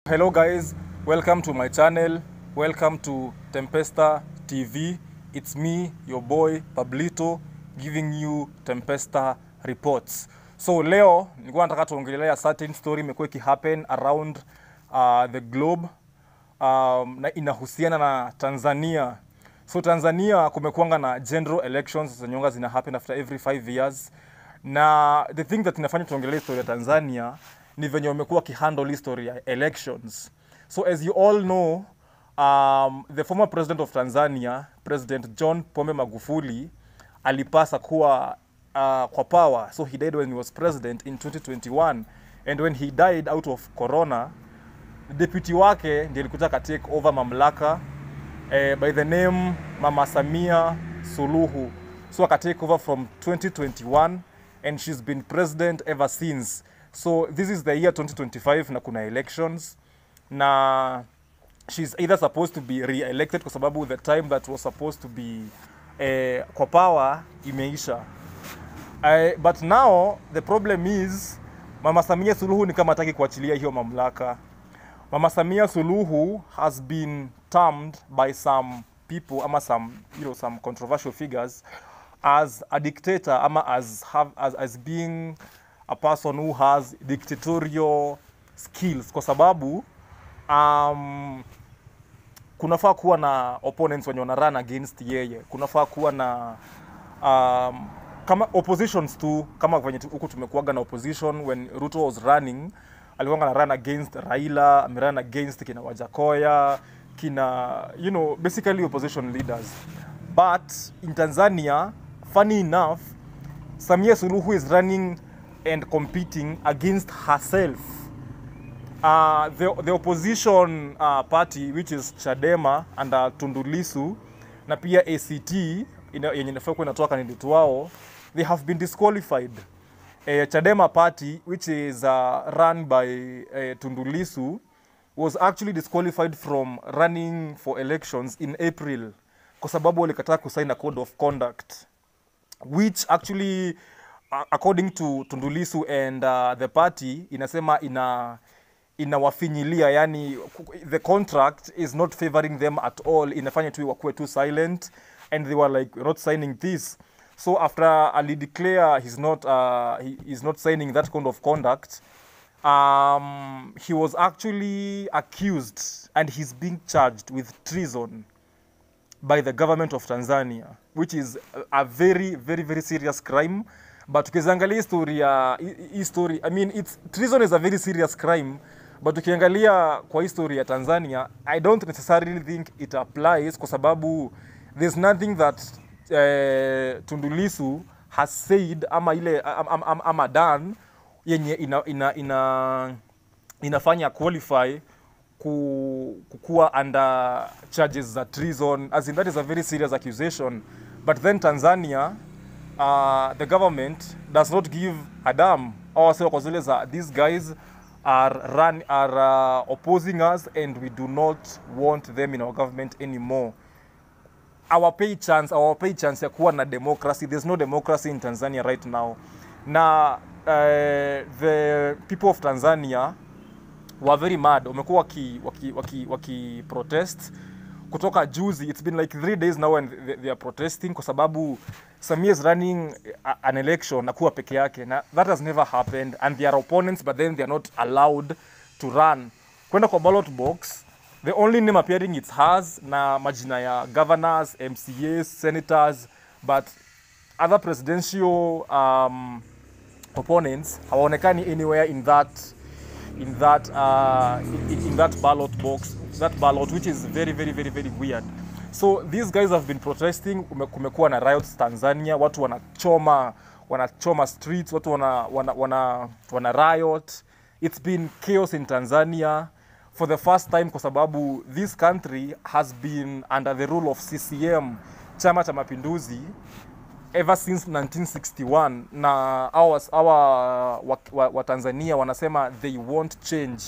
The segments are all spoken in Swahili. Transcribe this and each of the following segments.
Hello guys, welcome to my channel, welcome to Tempesta TV. It's me, your boy Pablito, giving you Tempesta reports. So leo nilikuwa nataka tuongelea certain story imekuwa happen around the globe na inahusiana na Tanzania. So Tanzania kumekuanga na general elections zenye zina happen after every 5 years. Na the thing that inafanya tuongelee story ya Tanzania ni venye wamekuwa kihandle history ya elections. So as you all know, the former president of Tanzania, President John Pombe Magufuli, alipasa kuwa kwa power. So he died when he was president in 2021. And when he died out of corona, deputy wake ndiye alikuja ka take over mamlaka by the name Mama Samia Suluhu. So aka take over from 2021 and she's been president ever since. So this is the year 2025 na kuna elections. Na she's either supposed to be re-elected kwa sababu the time that was supposed to be kwa power imeisha. But now the problem is Mama Samia Suluhu ni kama hataki kuachilia hiyo mamlaka. Mama Samia Suluhu has been termed by some people ama some controversial figures as a dictator ama as being a person who has dictatorial skills kwa sababu kunafaa kuwa na opponents wenye wana run against yeye. Kunafaa kuwa na kama oppositions tu, kama venye huku tumekuaga na opposition when Ruto was running, alikuwa na run against Raila, amerun against kina Wajakoya, kina basically opposition leaders. But in Tanzania, funny enough, Samia Suluhu is running and competing against herself. The opposition party, which is Chadema under Tundu Lissu, na pia ACT, yenye nafaa kuwa inatoa candidate wao, they have been disqualified. Chadema party, which is run by Tundu Lissu, was actually disqualified from running for elections in April kwa sababu walikataa kusign a code of conduct, which actually according to Tundu Lissu and the party inasema inawafinyilia, yani the contract is not favoring them at all, inafanya tu wakuwe too silent and they were like, we're not signing this. So after Ali declare he's not signing that kind of conduct, he was actually accused and he's being charged with treason by the government of Tanzania, which is a very, very, very serious crime. But ukiangalia history, I mean, treason is a very serious crime, but ukiangalia kwa history ya Tanzania, I don't necessarily think it applies kwa sababu there's nothing that Tundu Lissu has said ama done yenye inafanya qualify kukuwa under charges za treason, as in that is a very serious accusation. But then Tanzania, the government does not give a damn. These guys are opposing us and we do not want them in our government anymore. Our pay chance ya kuwa na democracy. There's no democracy in Tanzania right now. Na the people of Tanzania were very mad. Wamekuwa waki protest kutoka juzi. It's been like 3 days now and they are protesting kwa sababu Samia is running an election na kuwa peke yake. Na that has never happened, and they are opponents but then they are not allowed to run. Kwenda kwa ballot box, the only name appearing it's hers na majina ya governors, MCAs, senators, but other presidential opponents hawaonekani anywhere in that ballot box, that ballot, which is very, very, very, very weird. So these guys have been protesting. Kumekuwa na riots Tanzania, watu wanachoma streets, watu wana riot. It's been chaos in Tanzania for the first time kwa sababu this country has been under the rule of CCM, Chama cha Mapinduzi, ever since 1961. Na wa Tanzania wanasema they won't change.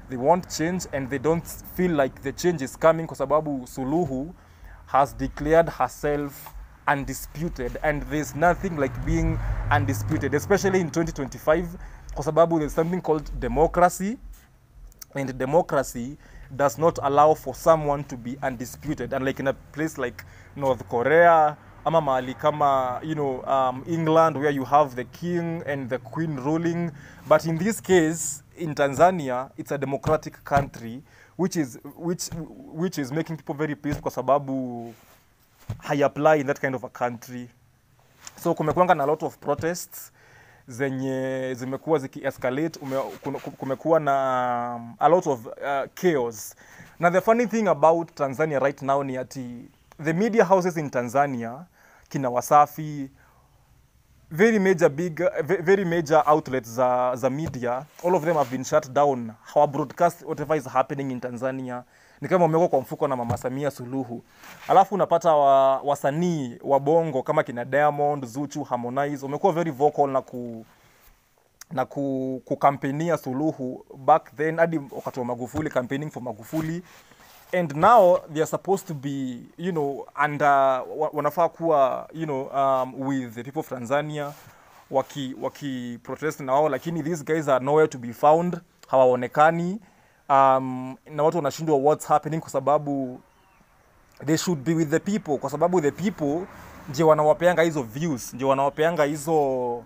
They won't change and they don't feel like the change is coming kwa sababu Suluhu has declared herself undisputed, and there's nothing like being undisputed, especially in 2025 kwa sababu there's something called democracy and democracy does not allow for someone to be undisputed. And like in a place like North Korea, ama mahali kama, England, where you have the king and the queen ruling. But in this case, in Tanzania, it's a democratic country, which is making people very pissed kwa sababu hai apply in that kind of a country. So kumekuanga na a lot of protests zenye zimekuwa ziki-escalate, kumekuwa na a lot of chaos. Now the funny thing about Tanzania right now ni ati the media houses in Tanzania, kina Wasafi, very major outlets za media, all of them have been shut down. How broadcast whatever is happening in Tanzania. Ni kama wamekuwa kwa mfuko na Mama Samia Suluhu. Alafu unapata wasanii wa bongo kama kina Diamond, Zuchu, Harmonize wamekuwa very vocal na kukampenia Suluhu back then, hadi wakati wa Magufuli, campaigning for Magufuli. And now they are supposed to be, under wanafaa kuwa, with the people of Tanzania waki protest na wao, lakini these guys are nowhere to be found, hawaonekani. Na watu wanashindwa what's happening kwa sababu they should be with the people, kwa sababu the people ndio wanawapeanga hizo views, ndio wanawapeanga hizo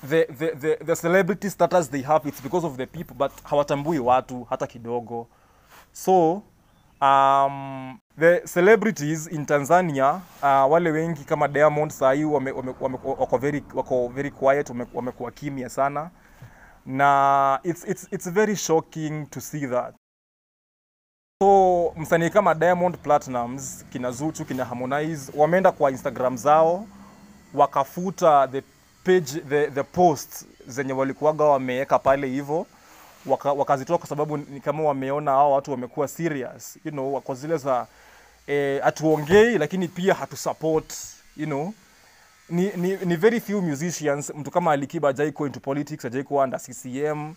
the celebrity status they have. It's because of the people, but hawatambui watu hata kidogo. So the celebrities in Tanzania, wale wengi kama Diamond sahi wako very quiet, wamekuwa kimya sana. Na it's very shocking to see that. So msanii kama Diamond Platnumz, kina Zuchu, kina Harmonize wameenda kwa Instagram zao wakafuta the posts zenye walikuwaga wameweka pale hivyo, wakazitoa kwa sababu ni kama wameona hao watu wamekuwa serious, kwa zile za hatuongei lakini pia hatusupport, ni very few musicians, mtu kama Alikiba hajaiko into politics, hajaiko under CCM.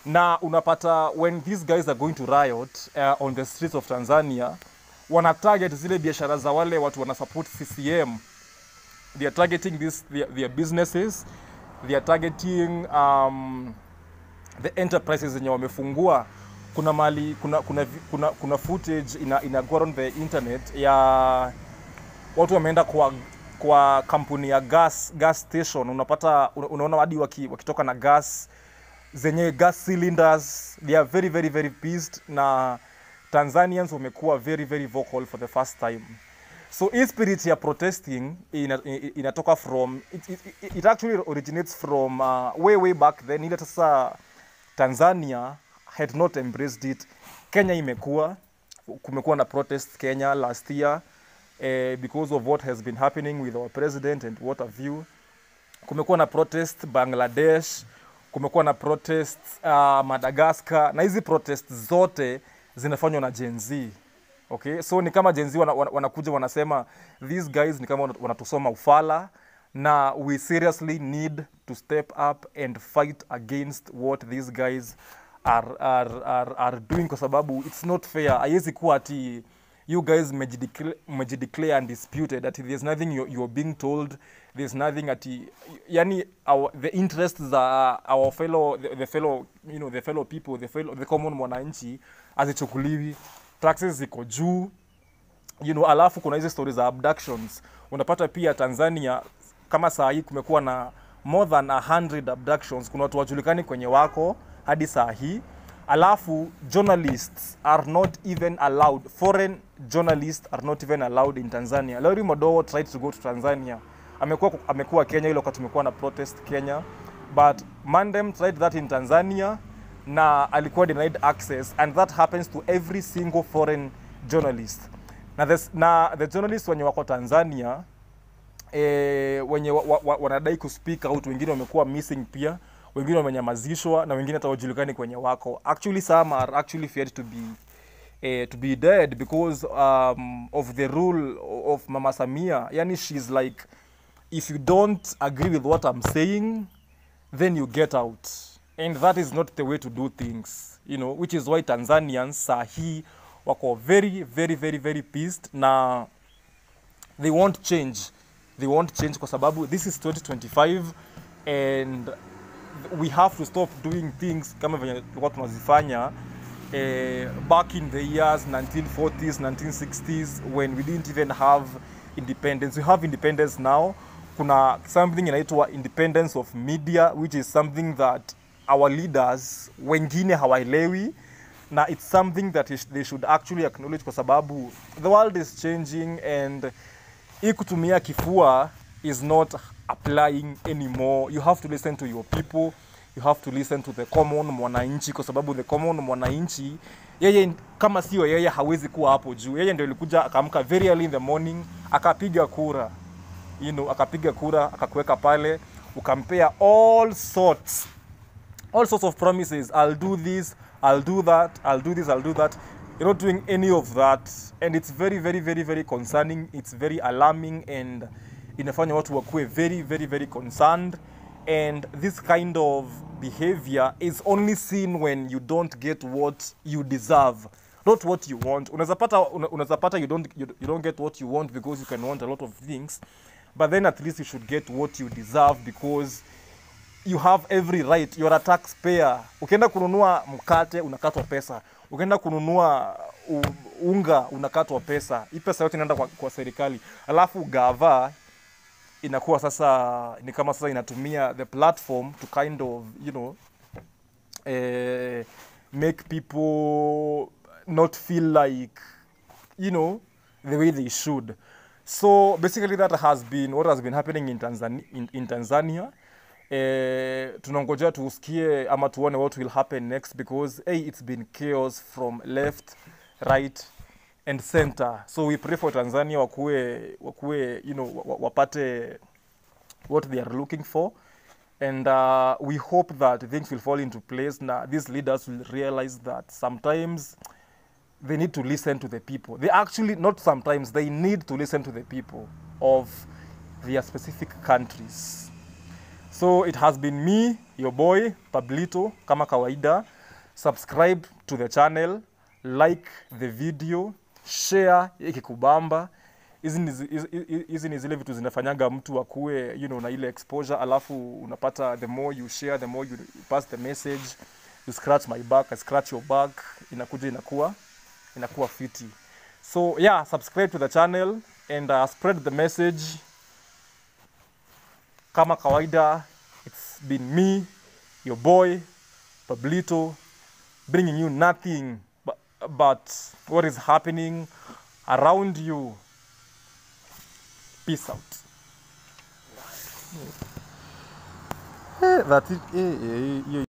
Na unapata when these guys are going to riot on the streets of Tanzania, wana target zile biashara za wale watu wana support CCM. They are targeting their businesses, they are targeting the enterprises zenye wamefungua. Kuna mali kuna footage ina go on the internet ya watu wameenda kwa kampuni ya gas station. Unapata unaona hadi wakitoka na gas zenye gas cylinders. They are very very very pissed, na Tanzanians wamekuwa very very vocal for the first time. So hii spirit ya protesting inatoka from it actually originates from way back then. Ile sasa Tanzania had not embraced it. Kenya kumekuwa na protest Kenya last year because of what has been happening with our president and what have you. Kumekuwa na protest Bangladesh, kumekuwa na protest Madagascar, na hizi protest zote zinafanywa na Gen Z. Okay, so ni kama Gen Z wanakuja wanasema these guys ni kama wanatusoma ufala, na we seriously need to step up and fight against what these guys are doing, kwa sababu it's not fair. Haiwezi kuwa ati you guys mejideclare undisputed, that there's nothing you're being told, there's nothing ati the interests are our fellow people, the common mwananchi azichukuliwi. Taxes ziko juu, alafu kuna hizo stories za abductions. Unapata pia Tanzania kama saa hii kumekuwa na more than 100 abductions. Kuna watu wajulikani kwenye wako hadi saa hii. Alafu journalists are not even allowed, foreign journalists are not even allowed in Tanzania. Larry Madowo tried to go to Tanzania. Amekuwa Kenya ile wakati tumekuwa na protest Kenya, but Mandem tried that in Tanzania na alikuwa denied access, and that happens to every single foreign journalist. Na the journalists wenye wako Tanzania wenye wanadai kuspeak out, wengine wamekuwa missing pia, wengine wamenyamazishwa, na wengine hata wajulikani kwenye wako. Actually some are actually feared to be dead because of the rule of Mama Samia. Yani she's like, if you don't agree with what I'm saying, then you get out. And that is not the way to do things, which is why Tanzanians sahi wako very very very very pissed, na they won't change kwa sababu this is 2025 and we have to stop doing things kama venye tulikuwa tunazifanya back in the years 1940s, 1960s, when we didn't even have independence. We have independence now. Kuna something inaitwa independence of media, which is something that our leaders wengine hawaelewi, na it's something that they should actually acknowledge, kwa sababu the world is changing and hii kutumia kifua is not applying anymore. You have to listen to your people. You have to listen to the common mwananchi, kwa sababu the common mwananchi, yeye kama sio yeye hawezi kuwa hapo juu. Yeye ndio alikuja akaamka very early in the morning, akapiga kura. You know, akapiga kura, akakuweka pale, ukampea all sorts of promises. I'll do this, I'll do that, I'll do this, I'll do that. You're not doing any of that, and it's very, very, very, very concerning. It's very alarming, and inafanya watu wakuwe very, very, very concerned. And this kind of behavior is only seen when you don't get what you deserve, not what you want. Unazapata you don't get what you want because you can want a lot of things, but then at least you should get what you deserve, because you have every right. You're a taxpayer. Ukienda kununua mkate unakatwa pesa. Ukienda kununua unga unakatwa pesa. Hii pesa yote inaenda kwa serikali. Alafu gava inakuwa sasa ni kama sasa inatumia the platform to kind of, you know, make people not feel like, you know, the way they should. So basically that has been what has been happening in Tanzania. Tunangojea tusikie ama tuone what will happen next, because it's been chaos from left, right and center. So we pray for Tanzania wakuwe, you know, wapate what they are looking for, and we hope that things will fall into place. Now these leaders will realize that sometimes they need to listen to the people. They actually, not sometimes, they need to listen to the people of their specific countries. So it has been me, your boy Pablito, kama kawaida. Subscribe to the channel, like the video, share ikikubamba. Hizi ni zile vitu zinafanyaga mtu akue, you know, na ile exposure. Alafu unapata, the more you share, the more you pass the message. You scratch my back, I scratch your back. Inakuja inakuwa fiti. So yeah, subscribe to the channel and spread the message. Kama kawaida, it's been me, your boy Pablito, bringing you nothing but what is happening around you. Peace out. That's it.